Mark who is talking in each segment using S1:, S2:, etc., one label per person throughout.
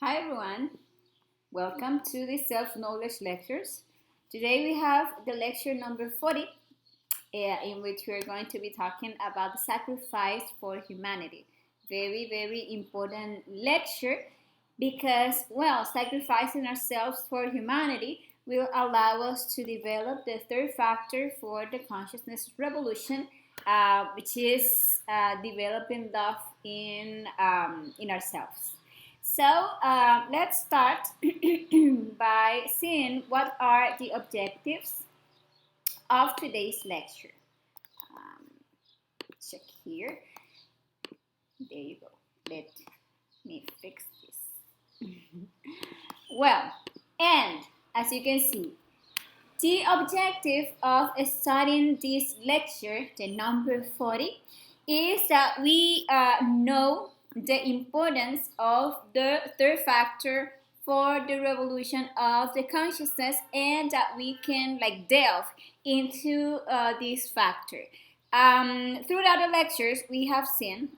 S1: Hi everyone, welcome to the self-knowledge lectures. Today we have the lecture number 40 in which we are going to be talking about the sacrifice for humanity. Very important lecture because, sacrificing ourselves for humanity will allow us to develop the third factor for the consciousness revolution, which is developing love in ourselves. So let's start by seeing what are the objectives of today's lecture. Um, Check here. There you go. Let me fix this. Well, and as you can see, the objective of studying this lecture, the number 40, is that we know the importance of the third factor for the revolution of the consciousness, and that we can delve into this factor. Throughout the lectures, we have seen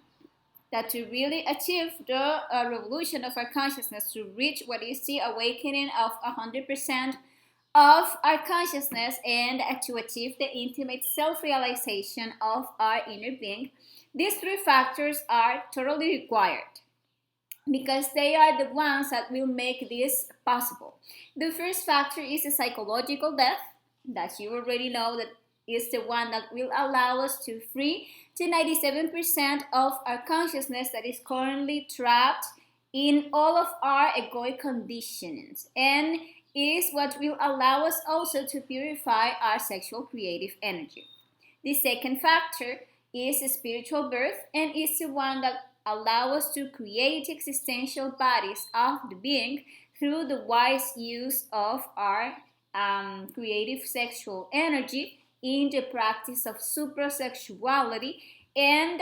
S1: that to really achieve the revolution of our consciousness, to reach what is the awakening of 100% of our consciousness, and to achieve the intimate self-realization of our inner being, these three factors are totally required because they are the ones that will make this possible. The first factor is the psychological death, that you already know that is the one that will allow us to free the 97% of our consciousness that is currently trapped in all of our egoic conditionings, and is what will allow us also to purify our sexual creative energy. The second factor is spiritual birth, and is the one that allows us to create existential bodies of the being through the wise use of our creative sexual energy in the practice of suprasexuality. And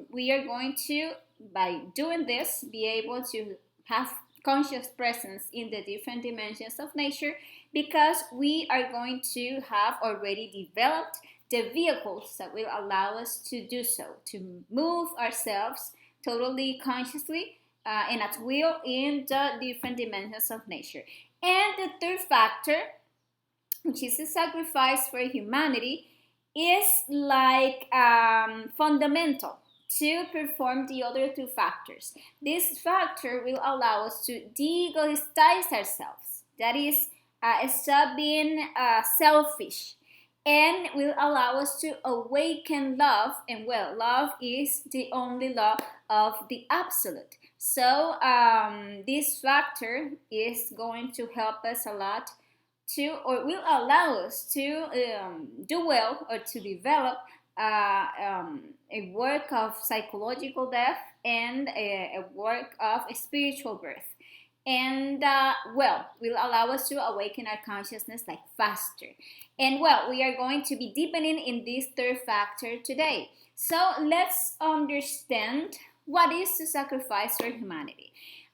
S1: we are going to, by doing this, be able to have conscious presence in the different dimensions of nature, because we are going to have already developed the vehicles that will allow us to do so, to move ourselves totally consciously and at will in the different dimensions of nature. And the third factor, which is the sacrifice for humanity, is fundamental to perform the other two factors. This factor will allow us to de-egoistize ourselves, that is, stop being selfish, and will allow us to awaken love. And love is the only law of the absolute. So this factor is going to help us a lot to, or will allow us to do well, or to develop a work of psychological death and a work of spiritual birth. And will allow us to awaken our consciousness faster. And we are going to be deepening in this third factor today. So let's understand what is the sacrifice for humanity.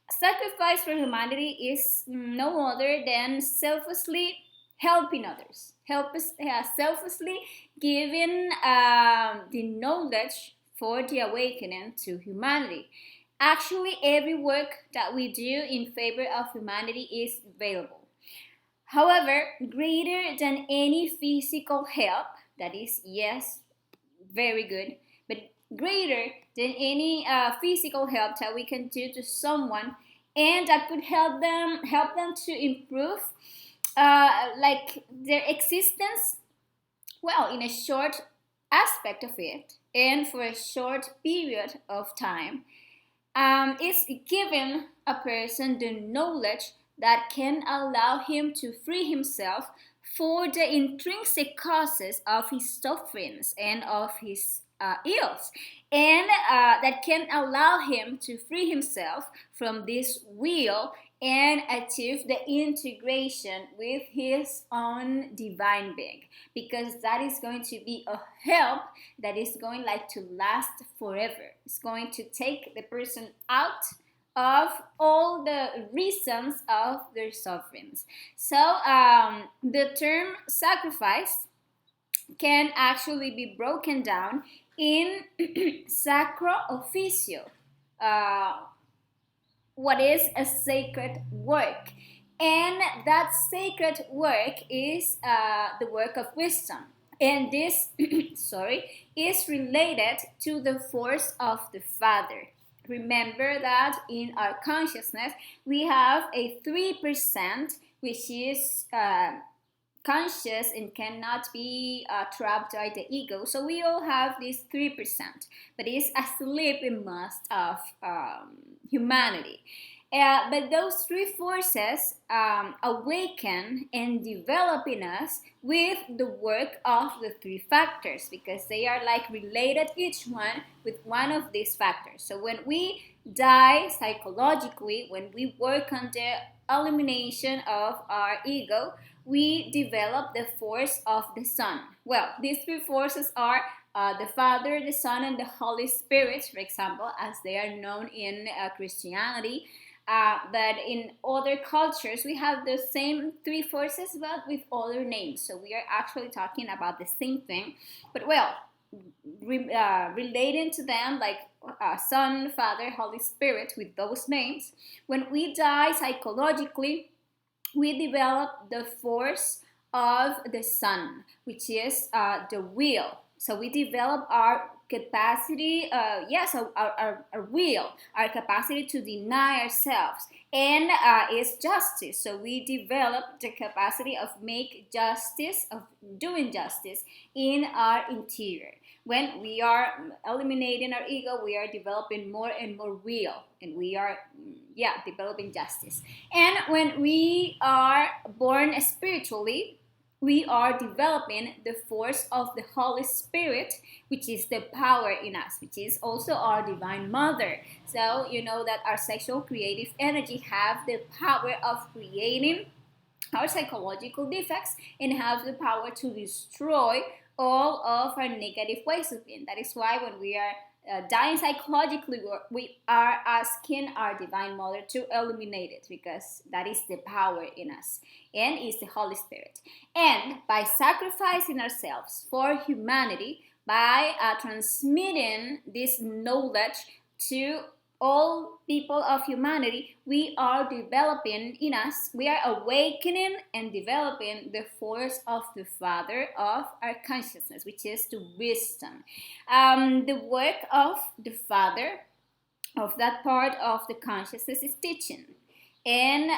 S1: Sacrifice for humanity is no other than selflessly helping others, selflessly giving the knowledge for the awakening to humanity. Actually, every work that we do in favor of humanity is valuable. However, greater than any physical help, that is, yes, very good, but greater than any physical help that we can do to someone, and that could help them to improve their existence, in a short aspect of it, and for a short period of time, is giving a person the knowledge that can allow him to free himself for the intrinsic causes of his sufferings and of his ills, and that can allow him to free himself from this wheel and achieve the integration with his own divine being, because that is going to be a help that is going to last forever. It's going to take the person out of all the reasons of their sufferings. So the term sacrifice can actually be broken down in sacro officio, what is a sacred work. And that sacred work is the work of wisdom. And this, sorry, is related to the force of the Father. Remember that in our consciousness, we have a 3%, which is conscious and cannot be trapped by the ego. So we all have this 3%, but it's asleep in most of humanity. But those three forces awaken and develop in us with the work of the three factors, because they are like related, each one with one of these factors. So when we die psychologically, when we work on the elimination of our ego, we develop the force of the Son. Well, these three forces are the Father, the Son, and the Holy Spirit, for example, as they are known in Christianity. But in other cultures, we have the same three forces, but with other names. So we are actually talking about the same thing. But well, relating to them, like Son, Father, Holy Spirit, with those names, when we die psychologically, we develop the force of the Son, which is the will. So we develop our capacity, our will, our capacity to deny ourselves, and is justice. So we develop the capacity of make justice, of doing justice in our interior. When we are eliminating our ego, we are developing more and more will, and we are, developing justice. And when we are born spiritually, we are developing the force of the Holy Spirit, which is the power in us, which is also our divine mother. So you know that our sexual creative energy have the power of creating our psychological defects and have the power to destroy all of our negative ways of being. That is why when we are dying psychologically, we are asking our divine mother to eliminate it, because that is the power in us and is the Holy Spirit. And by sacrificing ourselves for humanity, by transmitting this knowledge to all people of humanity, we are developing in us, we are awakening and developing the force of the Father of our consciousness, which is the wisdom. The work of the Father, of that part of the consciousness, is teaching, and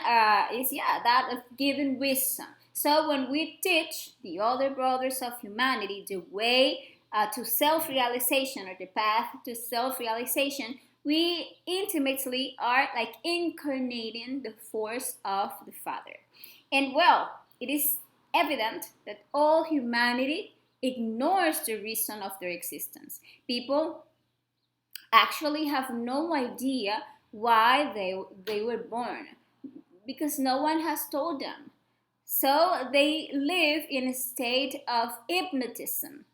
S1: is that of giving wisdom. So when we teach the other brothers of humanity the way to self-realization, or the path to self-realization, we intimately are like incarnating the force of the Father. And well, it is evident that all humanity ignores the reason of their existence. People actually have no idea why they were born, because no one has told them. So they live in a state of hypnotism,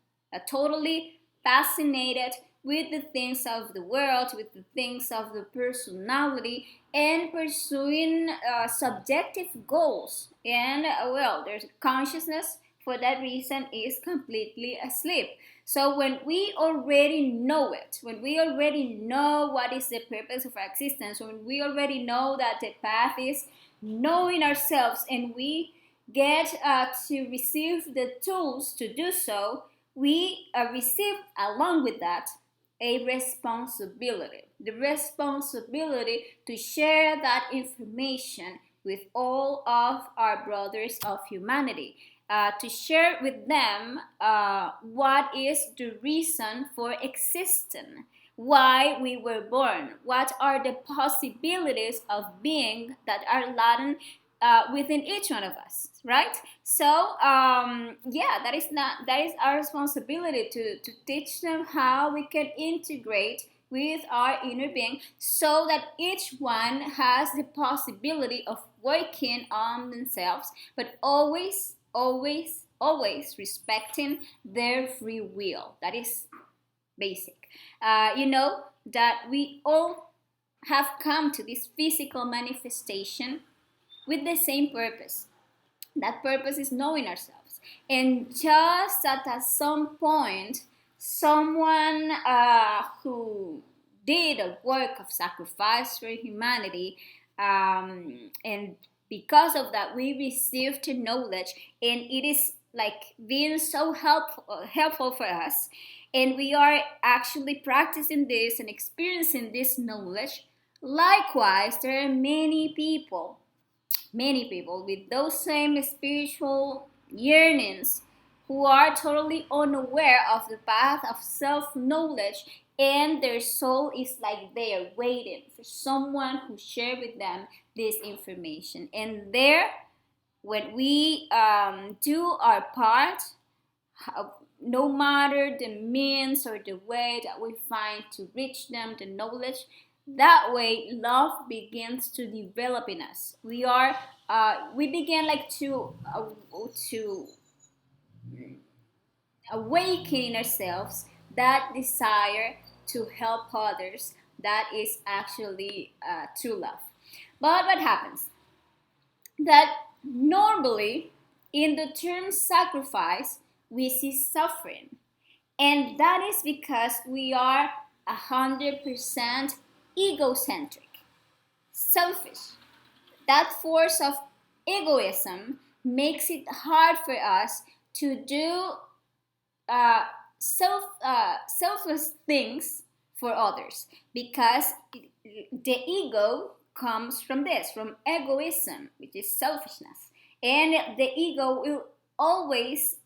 S1: totally fascinated with the things of the world, with the things of the personality, and pursuing subjective goals. And their consciousness for that reason is completely asleep. So when we already know it, when we already know what is the purpose of our existence, when we already know that the path is knowing ourselves, and we get to receive the tools to do so, we receive along with that a responsibility. The responsibility to share that information with all of our brothers of humanity. To share with them what is the reason for existing, why we were born, what are the possibilities of being that are latent within each one of us, right? So that is our responsibility to teach them how we can integrate with our inner being, so that each one has the possibility of working on themselves, but always respecting their free will. That is basic. You know that we all have come to this physical manifestation with the same purpose. That purpose is knowing ourselves. And just at some point, someone who did a work of sacrifice for humanity, and because of that, we received knowledge, and it is like being so helpful for us, and we are actually practicing this and experiencing this knowledge. Likewise, there are many people with those same spiritual yearnings who are totally unaware of the path of self knowledge, and their soul is like they are waiting for someone who share with them this information. And there, when we do our part, no matter the means or the way that we find to reach them the knowledge, that way love begins to develop in us. We begin like to awaken in ourselves that desire to help others. That is actually true love. But what happens? That normally in the term sacrifice we see suffering, and that is because we are 100% egocentric, selfish. That force of egoism makes it hard for us to do uh, selfless things for others, because the ego comes from this, from egoism, which is selfishness, and the ego will always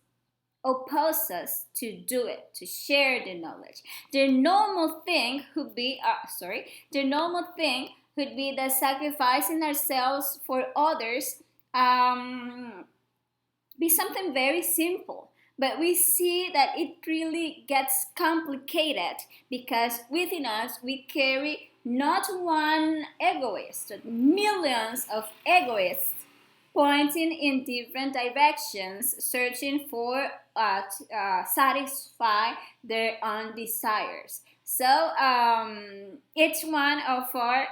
S1: oppose us to do it, to share the knowledge. The normal thing would be, the normal thing would be the sacrificing ourselves for others, be something very simple. But we see that it really gets complicated, because within us we carry not one egoist, but millions of egoists pointing in different directions, searching for satisfy their own desires. So each one of our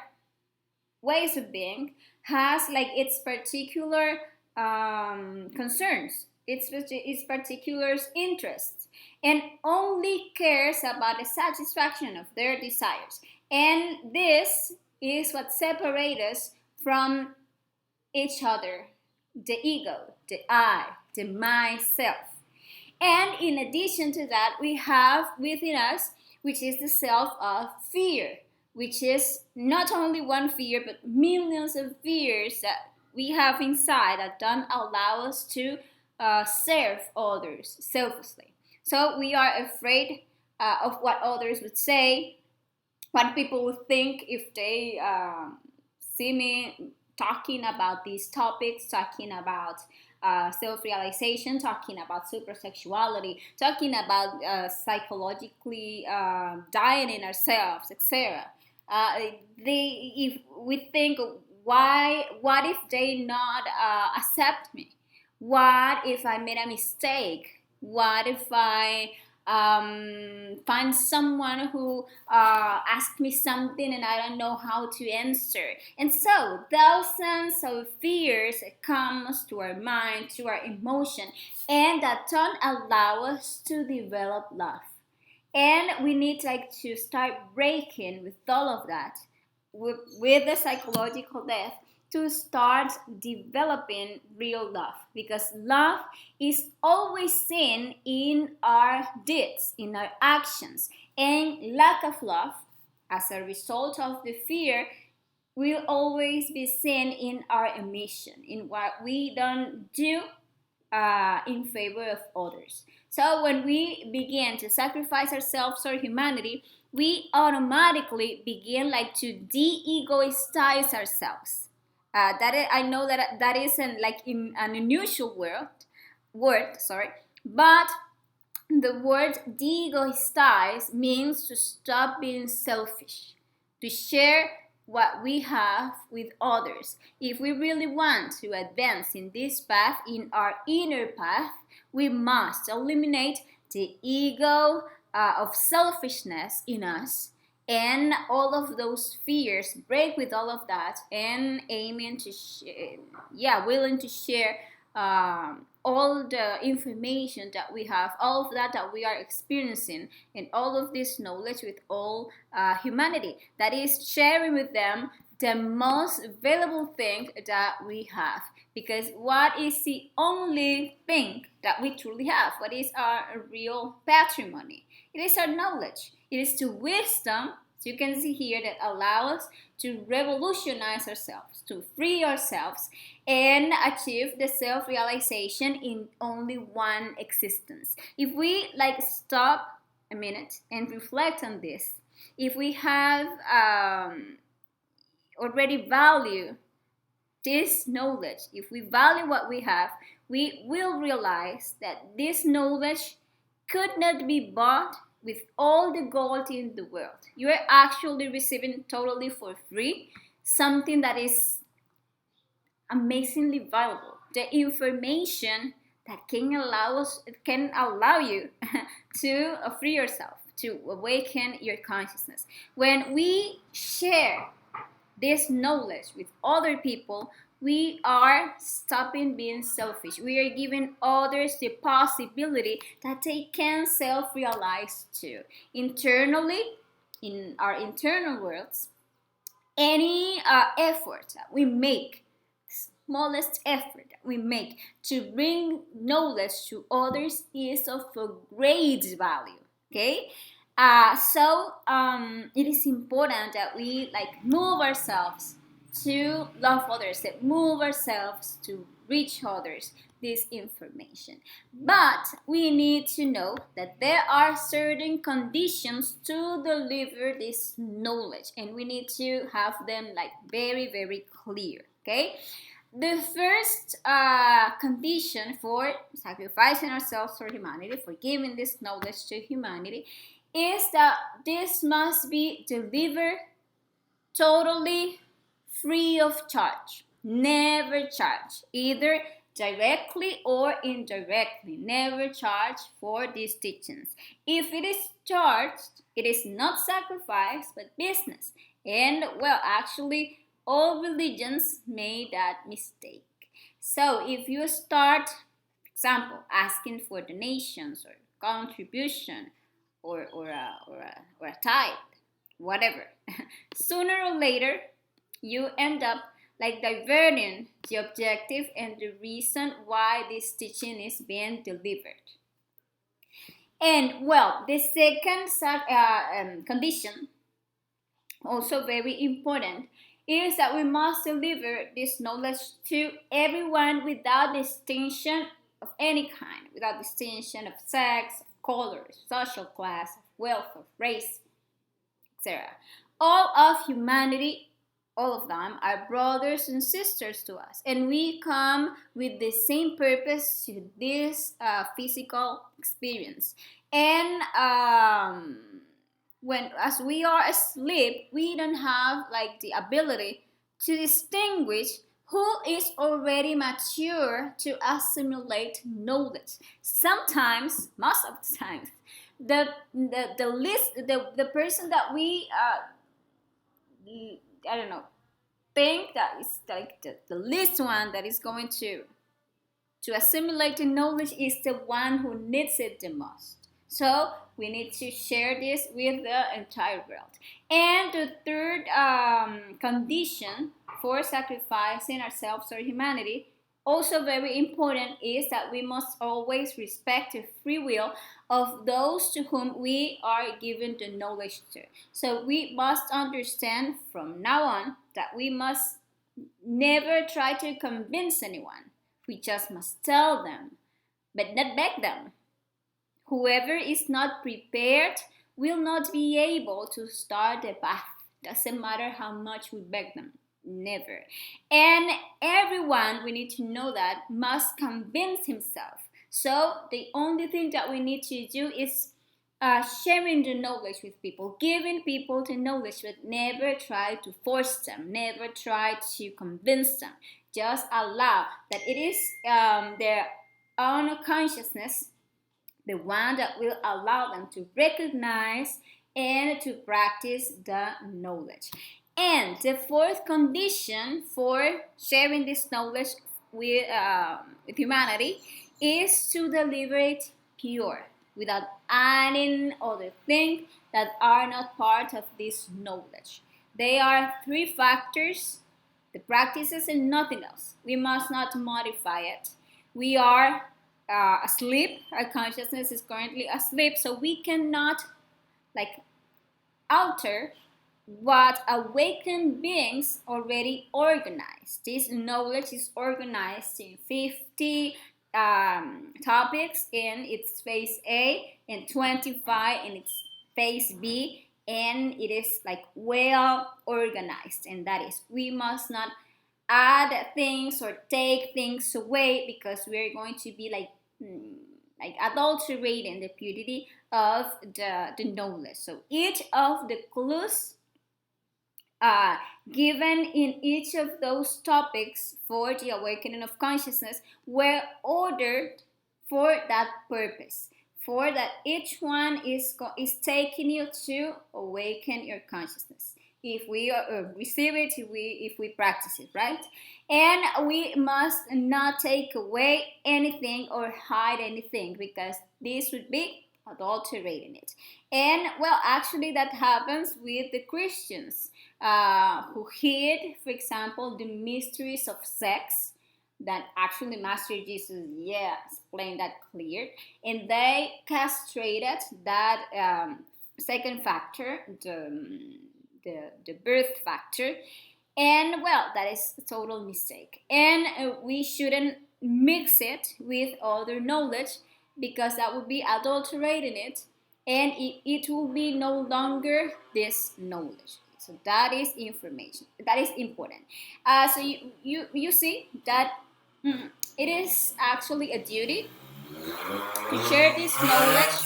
S1: ways of being has like its particular concerns, its particular interests, and only cares about the satisfaction of their desires. And this is what separates us from each other: the ego, the I, the myself. And in addition to that, we have within us, which is the self of fear, which is not only one fear, but millions of fears that we have inside that don't allow us to serve others selflessly. So we are afraid of what others would say, what people would think if they see me talking about these topics, talking about self-realization, talking about supersexuality, talking about psychologically dieting ourselves, etc. If we think, what if they not accept me? What if I made a mistake? What if I find someone who asked me something and I don't know how to answer? And so thousands of fears comes to our mind, to our emotion, and that don't allow us to develop love. And we need like to start breaking with all of that, with the psychological death, to start developing real love, because love is always seen in our deeds, in our actions, and lack of love as a result of the fear will always be seen in our omission, in what we don't do in favor of others. So when we begin to sacrifice ourselves for humanity, we automatically begin like to de-egoistize ourselves. I know that that isn't like in an unusual word, sorry, but the word de-egoistize means to stop being selfish, to share what we have with others. If we really want to advance in this path, in our inner path, we must eliminate the ego of selfishness in us, and all of those fears, break with all of that, and aiming to willing to share all the information that we have, all of that we are experiencing, and all of this knowledge with all humanity. That is sharing with them the most valuable thing that we have. Because what is the only thing that we truly have? What is our real patrimony? It is our knowledge. It is the wisdom, as you can see here, that allows us to revolutionize ourselves, to free ourselves, and achieve the self-realization in only one existence. If we stop a minute and reflect on this, if we have already value this knowledge, if we value what we have, we will realize that this knowledge could not be bought with all the gold in the world. You are actually receiving totally for free something that is amazingly valuable. The information that can allow you to free yourself, to awaken your consciousness. When we share this knowledge with other people, we are stopping being selfish. We are giving others the possibility that they can self-realize too. Internally, in our internal worlds, any effort that we make, smallest effort that we make to bring knowledge to others is of a great value. Okay? So it is important that we move ourselves to love others, that move ourselves to reach others this information. But we need to know that there are certain conditions to deliver this knowledge, and we need to have them very, very clear. Okay? The first condition for sacrificing ourselves for humanity, for giving this knowledge to humanity, is that this must be delivered totally free of charge. Never charge, either directly or indirectly. Never charge for these teachings. If it is charged, it is not sacrifice but business. And well, actually, all religions made that mistake. So if you start, for example, asking for donations or contribution, or a tithe, whatever, sooner or later you end up diverting the objective and the reason why this teaching is being delivered. And well, the second condition, also very important, is that we must deliver this knowledge to everyone without distinction of any kind, without distinction of sex, color, social class, wealth, of race, etc. All of humanity, all of them, are brothers and sisters to us, and we come with the same purpose to this physical experience. And as we are asleep, we don't have the ability to distinguish who is already mature to assimilate knowledge. Sometimes, most of the time, the person that we think that is the least one that is going to assimilate the knowledge is the one who needs it the most. So we need to share this with the entire world. And the third condition for sacrificing ourselves or humanity, also very important, is that we must always respect the free will of those to whom we are giving the knowledge to. So we must understand from now on that we must never try to convince anyone. We just must tell them, but not beg them. Whoever is not prepared will not be able to start the path. Doesn't matter how much we beg them. Never. And everyone, we need to know that, must convince himself. So the only thing that we need to do is sharing the knowledge with people, giving people the knowledge, but never try to force them, never try to convince them. Just allow that it is their own consciousness, the one that will allow them to recognize and to practice the knowledge. And the fourth condition for sharing this knowledge with humanity is to deliver it pure, without adding other things that are not part of this knowledge. They are three factors: the practices and nothing else. We must not modify it. We are asleep. Our consciousness is currently asleep, so we cannot like alter what awakened beings already organized. This knowledge is organized in 50 topics in its phase A and 25 in its phase B, and it is like well organized. And that is, we must not add things or take things away, because we're going to be like adulterating the purity of the knowledge. So each of the clues given in each of those topics for the awakening of consciousness were ordered for that purpose, for that each one is taking you to awaken your consciousness. If we receive it, if we practice it, right? And we must not take away anything or hide anything, because this would be adulterating it. And well, actually, that happens with the Christians who hid, for example, the mysteries of sex. That actually Master Jesus, explained that clear, and they castrated that second factor, the birth factor, and well, that is a total mistake. And we shouldn't mix it with other knowledge, because that would be adulterating it, and it will be no longer this knowledge. So that is information. That is important. So you see that it is actually a duty to share this knowledge.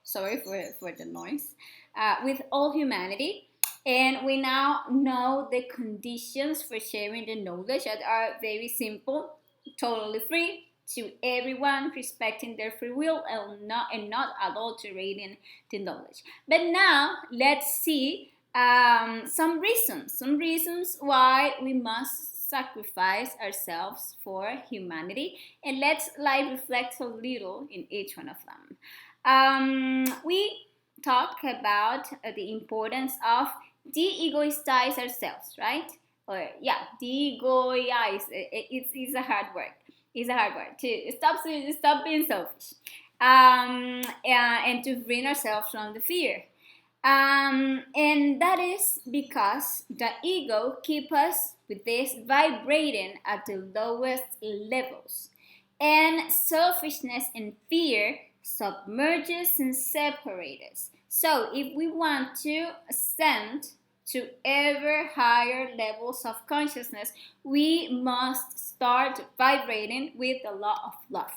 S1: Sorry for the noise. With all humanity. And we now know the conditions for sharing the knowledge that are very simple, totally free to everyone, respecting their free will and not adulterating the knowledge. But now let's see some reasons why we must sacrifice ourselves for humanity, and let's reflect a little in each one of them. We talk about the importance of de-egoistize ourselves, right? Or de-egoize. It's a hard word. It's a hard word to stop being selfish, and to bring ourselves from the fear. And that is because the ego keeps us with this vibrating at the lowest levels, and selfishness and fear submerges and separates us. So if we want to ascend to ever higher levels of consciousness, we must start vibrating with the law of love.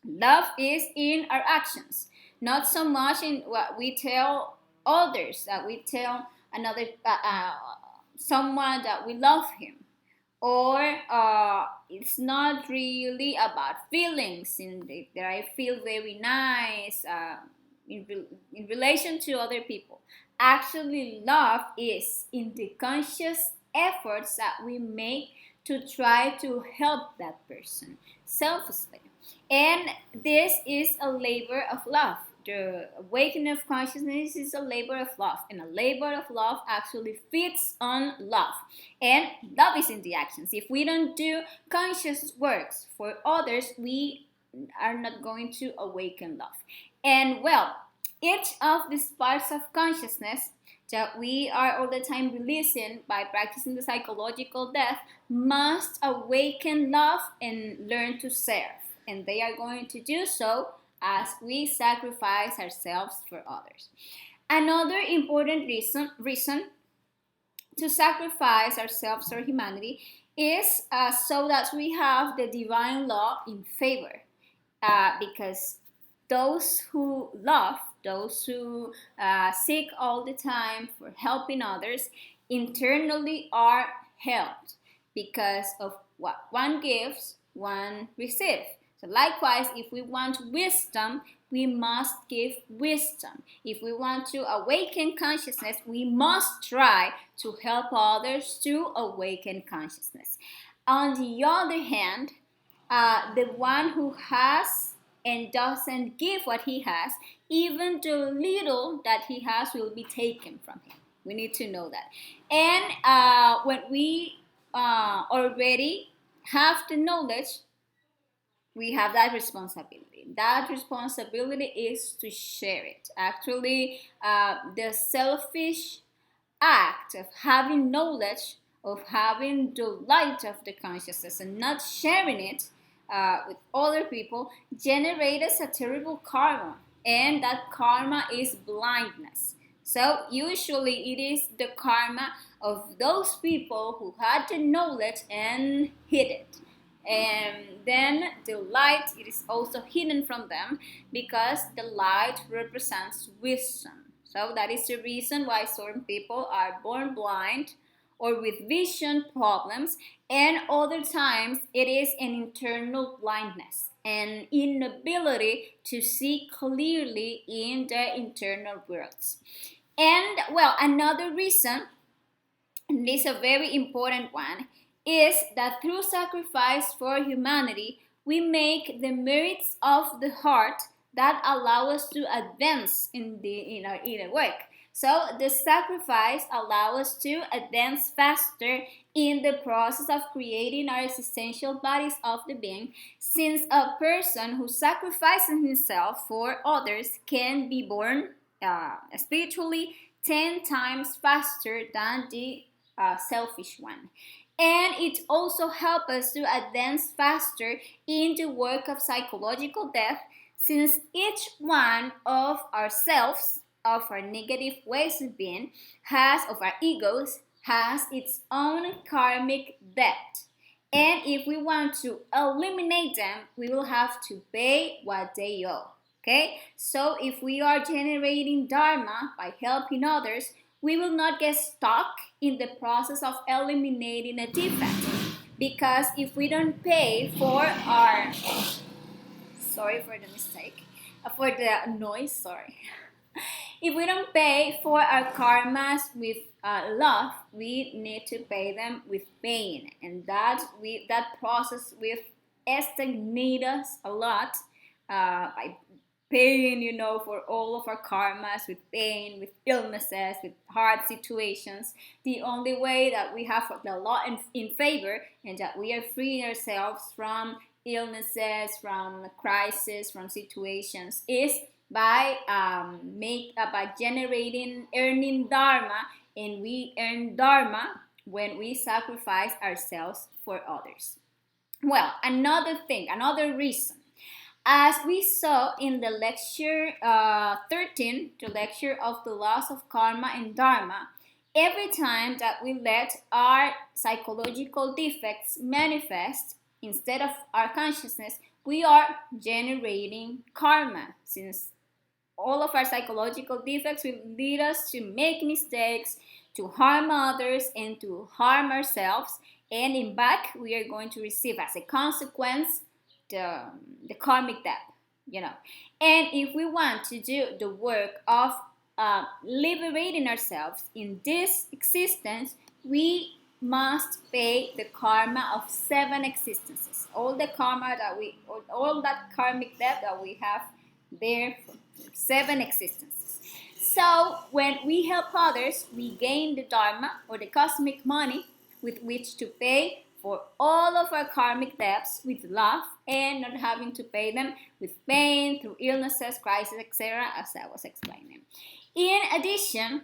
S1: Love is in our actions, not so much in what we tell others, that we tell another someone that we love him, or it's not really about feelings that I feel very nice in relation to other people. Actually, love is in the conscious efforts that we make to try to help that person selflessly. And this is a labor of love. The awakening of consciousness is a labor of love, and a labor of love actually feeds on love. And love is in the actions. If we don't do conscious works for others, we are not going to awaken love. And well, each of these parts of consciousness that we are all the time releasing by practicing the psychological death must awaken love and learn to serve. And they are going to do so as we sacrifice ourselves for others. Another important reason to sacrifice ourselves for humanity is so that we have the divine law in favor. Because those who love, those who seek all the time for helping others, internally are helped, because of what one gives, one receives. So likewise, if we want wisdom, we must give wisdom. If we want to awaken consciousness, we must try to help others to awaken consciousness. On the other hand, the one who has and doesn't give what he has, even the little that he has will be taken from him. We need to know that. And when we already have the knowledge, we have that responsibility. That responsibility is to share it. Actually, the selfish act of having knowledge, of having the light of the consciousness and not sharing it with other people, generates a terrible karma. And that karma is blindness. So usually it is the karma of those people who had the knowledge and hid it. And then the light, it is also hidden from them because the light represents wisdom. So that is the reason why certain people are born blind or with vision problems, and other times it is an internal blindness, an inability to see clearly in the internal worlds. And well, another reason, and this is a very important one, is that through sacrifice for humanity, we make the merits of the heart that allow us to advance in our inner work. So the sacrifice allows us to advance faster in the process of creating our existential bodies of the being, since a person who sacrifices himself for others can be born spiritually 10 times faster than the selfish one. And it also helps us to advance faster in the work of psychological death, since each one of ourselves, of our negative ways of being, of our egos, has its own karmic debt. And if we want to eliminate them, we will have to pay what they owe. Okay? So if we are generating dharma by helping others, we will not get stuck in the process of eliminating a defect. Because if we don't pay for our, sorry for the mistake, for the noise, sorry. If we don't pay for our karmas with love, we need to pay them with pain, and that process will stagnate us a lot by paying, for all of our karmas with pain, with illnesses, with hard situations. The only way that we have the law in favor and that we are freeing ourselves from illnesses, from crises, from situations is by earning dharma, and we earn dharma when we sacrifice ourselves for others. Well, another reason, as we saw in the lecture 13, the lecture of the laws of karma and dharma, every time that we let our psychological defects manifest instead of our consciousness, we are generating karma, since all of our psychological defects will lead us to make mistakes, to harm others, and to harm ourselves. And in back, we are going to receive as a consequence the karmic debt, And if we want to do the work of liberating ourselves in this existence, we must pay the karma of 7 existences. All that karmic debt that we have there for 7 existences. So when we help others, we gain the dharma or the cosmic money with which to pay for all of our karmic debts with love, and not having to pay them with pain, through illnesses, crises, etc., as I was explaining. In addition,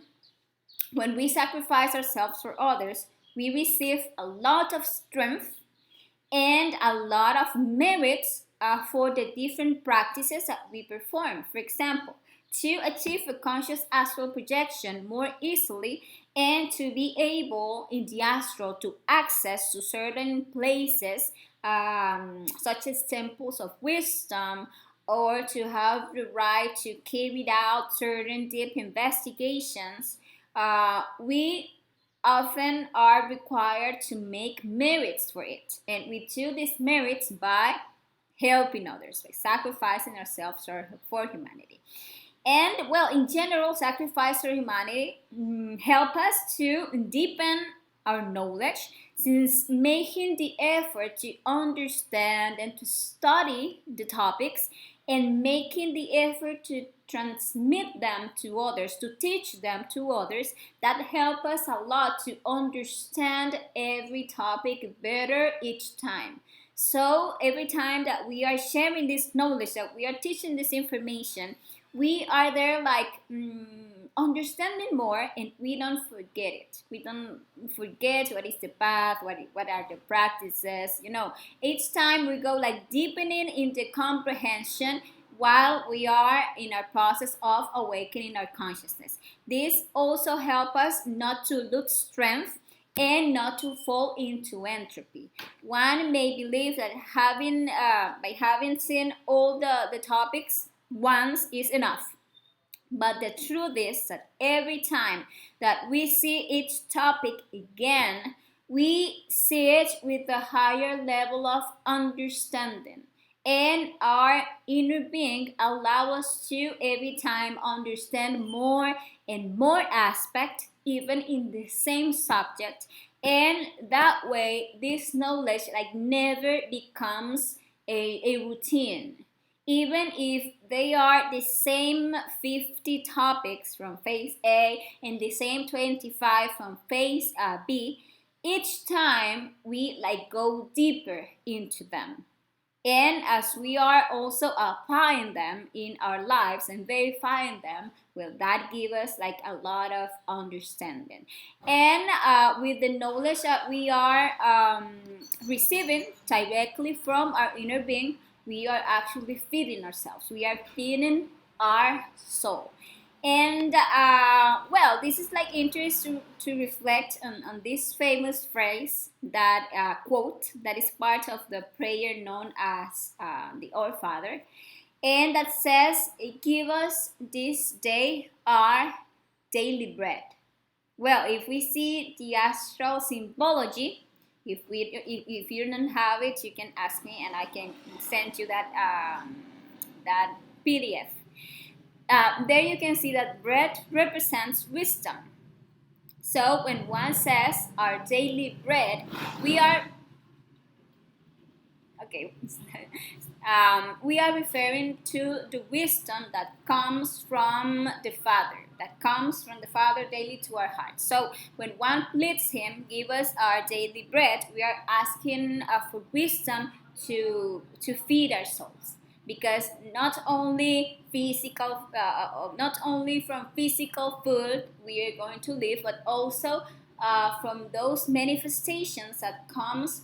S1: when we sacrifice ourselves for others, we receive a lot of strength and a lot of merits for the different practices that we perform. For example, to achieve a conscious astral projection more easily, and to be able in the astral to access to certain places such as temples of wisdom, or to have the right to carry out certain deep investigations, we often are required to make merits for it. And we do these merits by helping others, by sacrificing ourselves for humanity. And well, in general, sacrifice for humanity help us to deepen our knowledge, since making the effort to understand and to study the topics and making the effort to transmit them to others, to teach them to others, that help us a lot to understand every topic better each time. So every time that we are sharing this knowledge, that we are teaching this information, we are there like understanding more, and we don't forget it. We don't forget what is the path, what are the practices. Each time we go like deepening in the comprehension while we are in our process of awakening our consciousness. This also helps us not to lose strength and not to fall into entropy. One may believe that by having seen all the topics once is enough. But the truth is that every time that we see each topic again, we see it with a higher level of understanding. And our inner being allow us to every time understand more and more aspect, even in the same subject. And that way, this knowledge like never becomes a routine, even if they are the same 50 topics from phase A and the same 25 from phase B. Each time we like go deeper into them, and as we are also applying them in our lives and verifying them, will that give us like a lot of understanding. And with the knowledge that we are receiving directly from our inner being, we are actually feeding ourselves. We are feeding our soul. And well, this is like interesting to reflect on this famous phrase, that quote that is part of the prayer known as the Our Father, and that says, "Give us this day our daily bread." Well, if we see the astral symbology, if you don't have it, you can ask me, and I can send you that PDF. There you can see that bread represents wisdom. So when one says our daily bread, we are okay. We are referring to the wisdom that comes from the Father daily to our hearts. So when one pleads Him, give us our daily bread, we are asking for wisdom to feed our souls, because not only from physical food we are going to live, but also from those manifestations that comes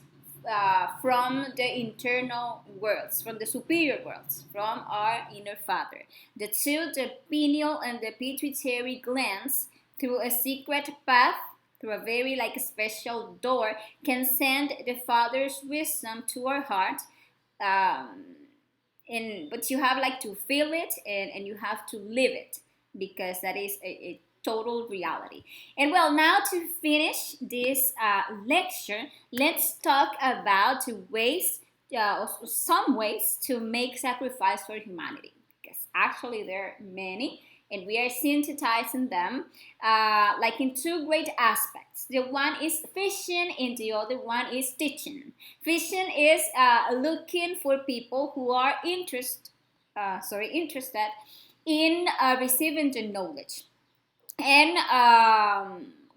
S1: from the internal worlds, from the superior worlds, from our inner Father. The two, the pineal and the pituitary glands, through a secret path, through a very like special door, can send the Father's wisdom to our heart. But you have like to feel it, and you have to live it, because that is a total reality. And well, now to finish this lecture, let's talk about some ways to make sacrifice for humanity, because actually there are many, and we are synthesizing them like in two great aspects. The one is fishing, and the other one is teaching. Fishing is looking for people who are interested in receiving the knowledge. And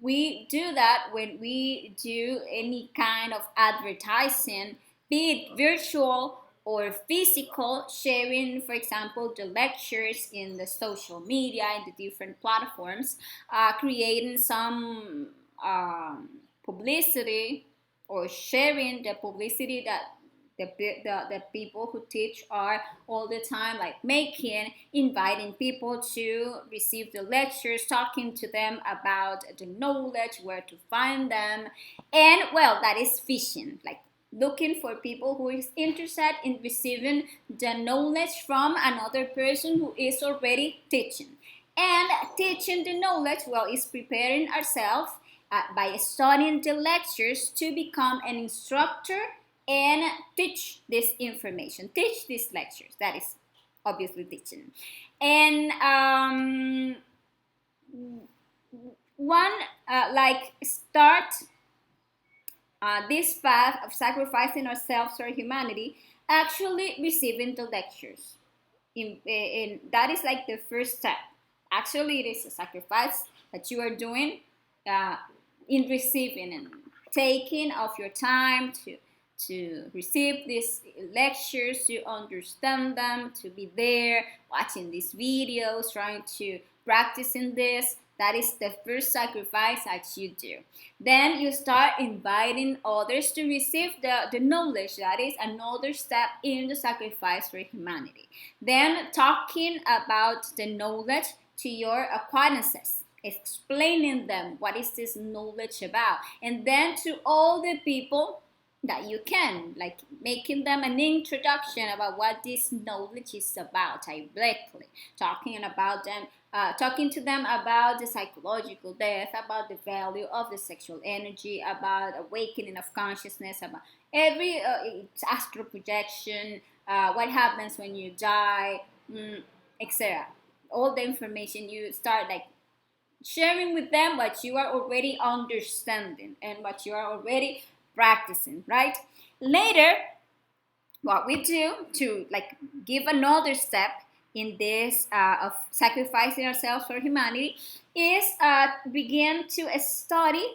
S1: we do that when we do any kind of advertising, be it virtual or physical, sharing, for example, the lectures in the social media, in the different platforms, creating some publicity, or sharing the publicity that the people who teach are all the time like making, inviting people to receive the lectures, talking to them about the knowledge, where to find them. And well, that is fishing, like looking for people who is interested in receiving the knowledge from another person who is already teaching. And teaching the knowledge, well, is preparing ourselves by studying the lectures to become an instructor and teach this information, teach these lectures. That is obviously teaching. And one like start this path of sacrificing ourselves for humanity, actually receiving the lectures. That is like the first step. Actually, it is a sacrifice that you are doing uh, in receiving and taking of your time to receive these lectures, to understand them, to be there, watching these videos, trying to practicing this. That is the first sacrifice that you do. Then you start inviting others to receive the knowledge. That is another step in the sacrifice for humanity. Then talking about the knowledge to your acquaintances, explaining them what is this knowledge about, and then to all the people that you can, like making them an introduction about what this knowledge is about directly, talking to them about the psychological death, about the value of the sexual energy, about awakening of consciousness, about every astral projection, what happens when you die, etc. All the information you start like sharing with them what you are already understanding and what you are already practicing, right? Later, what we do to like give another step in this of sacrificing ourselves for humanity is begin to study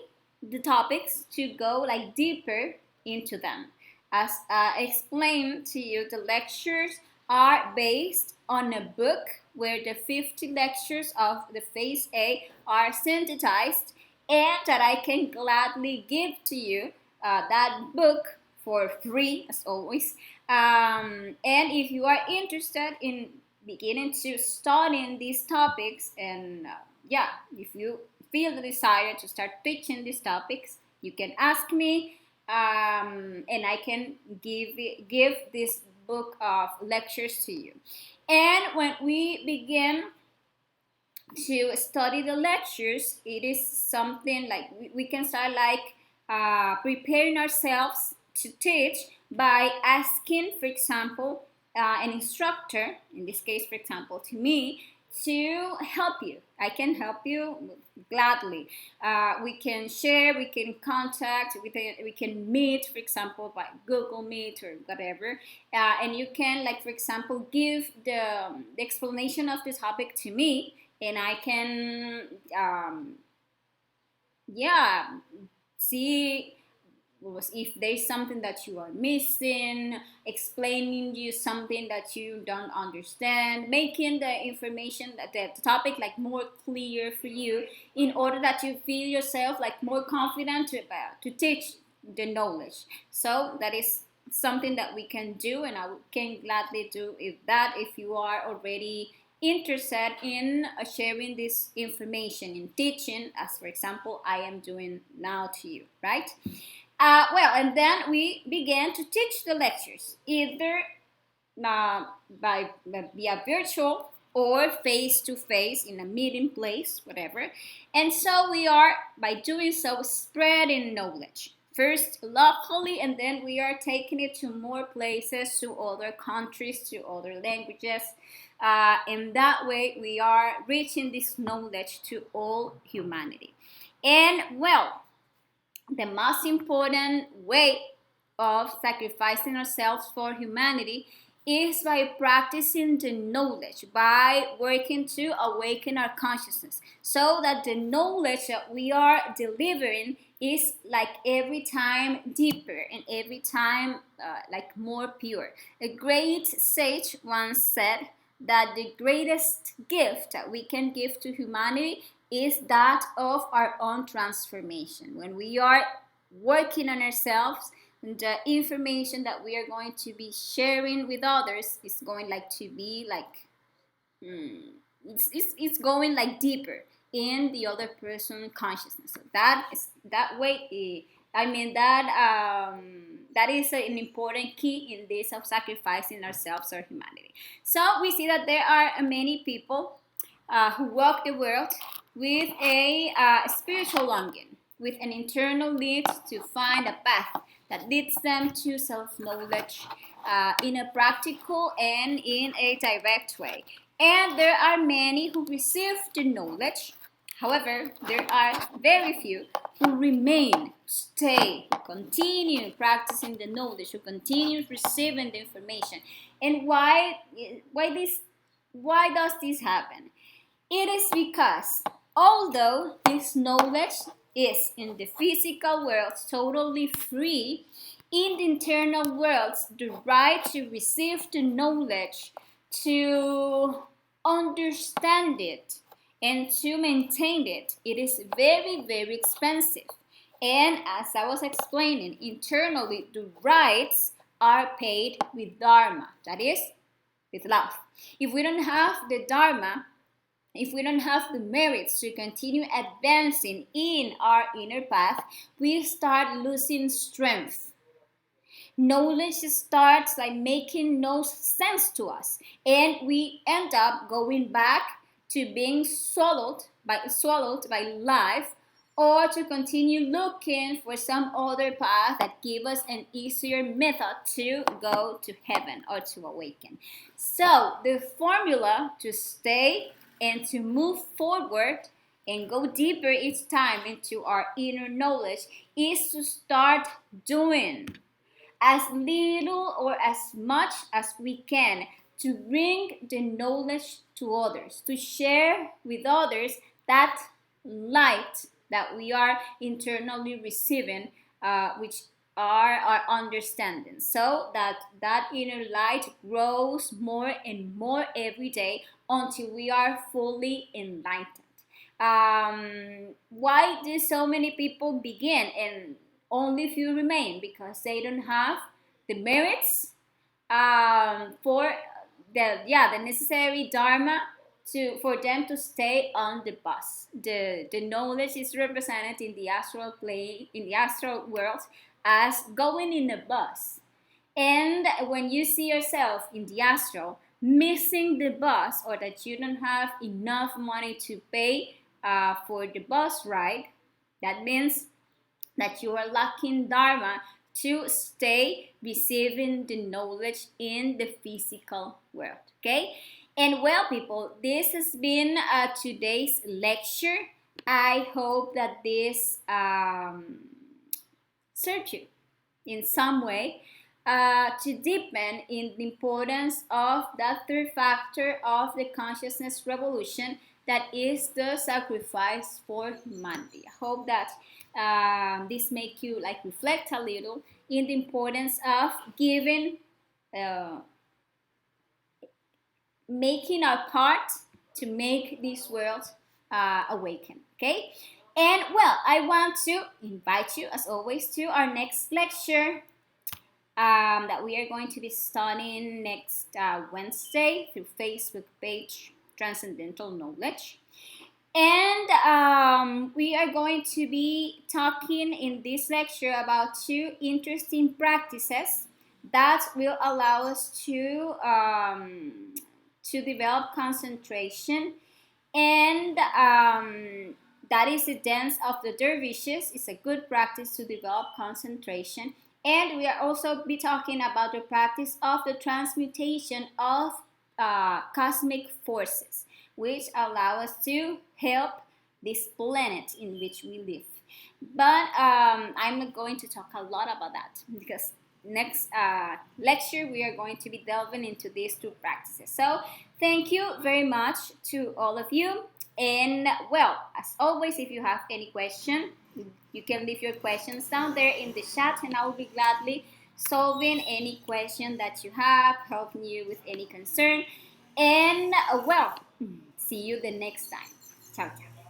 S1: the topics, to go like deeper into them. As explained to you, the lectures are based on a book where the 50 lectures of the phase A are synthesized, and that I can gladly give to you that book for free as always. And if you are interested in beginning to studying these topics, and if you feel the desire to start teaching these topics, you can ask me, and I can give this book of lectures to you. And when we begin to study the lectures, it is something like we can start like preparing ourselves to teach by asking, for example, an instructor, in this case, for example, to me, to help you. I can help you gladly. We can share, we can contact, we can meet, for example, by Google Meet or whatever. And you can, like, for example, give the explanation of this topic to me, and I can, see if there's something that you are missing, explaining you something that you don't understand, making the information, the topic like more clear for you, in order that you feel yourself like more confident to teach the knowledge. So that is something that we can do, and I can gladly do if you are already interested in sharing this information in teaching, as for example I am doing now to you, right? And then we began to teach the lectures, either via virtual or face to face in a meeting place, whatever. And so we are, by doing so, spreading knowledge. First locally, and then we are taking it to more places, to other countries, to other languages. In that way, we are reaching this knowledge to all humanity. And well, the most important way of sacrificing ourselves for humanity is by practicing the knowledge, by working to awaken our consciousness, so that the knowledge that we are delivering is like every time deeper and every time like more pure. A great sage once said that the greatest gift that we can give to humanity is that of our own transformation. When we are working on ourselves, the information that we are going to be sharing with others is going like to be like it's going like deeper in the other person consciousness. So that is that way. That is an important key in this of sacrificing ourselves or humanity. So we see that there are many people who walk the world with a spiritual longing, with an internal need to find a path that leads them to self-knowledge in a practical and in a direct way. And there are many who receive the knowledge. However, there are very few who remain, stay, who continue practicing the knowledge, who continue receiving the information. And why does this happen? It is because although this knowledge is in the physical world totally free, in the internal world, the right to receive the knowledge, to understand it, and to maintain it, it is very, very expensive. And as I was explaining, internally, the rights are paid with Dharma, that is, with love. If we don't have the Dharma, if we don't have the merits to continue advancing in our inner path, we start losing strength. Knowledge starts like making no sense to us, and we end up going back to being swallowed by life, or to continue looking for some other path that gives us an easier method to go to heaven or to awaken. So the formula to stay and to move forward and go deeper each time into our inner knowledge is to start doing as little or as much as we can to bring the knowledge to others, to share with others that light that we are internally receiving, which are our understanding, so that inner light grows more and more every day until we are fully enlightened. Why do so many people begin and only few remain? Because they don't have the merits for the necessary dharma for them to stay on the bus. The knowledge is represented in the astral plane, in the astral world, as going in a bus. And when you see yourself in the astral missing the bus, or that you don't have enough money to pay for the bus ride, that means that you are lacking dharma to stay receiving the knowledge in the physical world. Okay? And well, people, this has been today's lecture. I hope that this served you in some way to deepen in the importance of that third factor of the consciousness revolution, that is the sacrifice for humanity. I hope that this make you like reflect a little in the importance of giving, making our part to make this world awaken. Okay, and well, I want to invite you, as always, to our next lecture that we are going to be studying next Wednesday through Facebook page Transcendental Knowledge. And we are going to be talking in this lecture about two interesting practices that will allow us to develop concentration, and that is the dance of the dervishes. It's a good practice to develop concentration. And we are also be talking about the practice of the transmutation of cosmic forces, which allow us to help this planet in which we live. But I'm not going to talk a lot about that, because next lecture we are going to be delving into these two practices. So thank you very much to all of you. And well, as always, if you have any question, you can leave your questions down there in the chat, and I will be gladly solving any question that you have, helping you with any concern. And well, see you the next time. Ciao, ciao.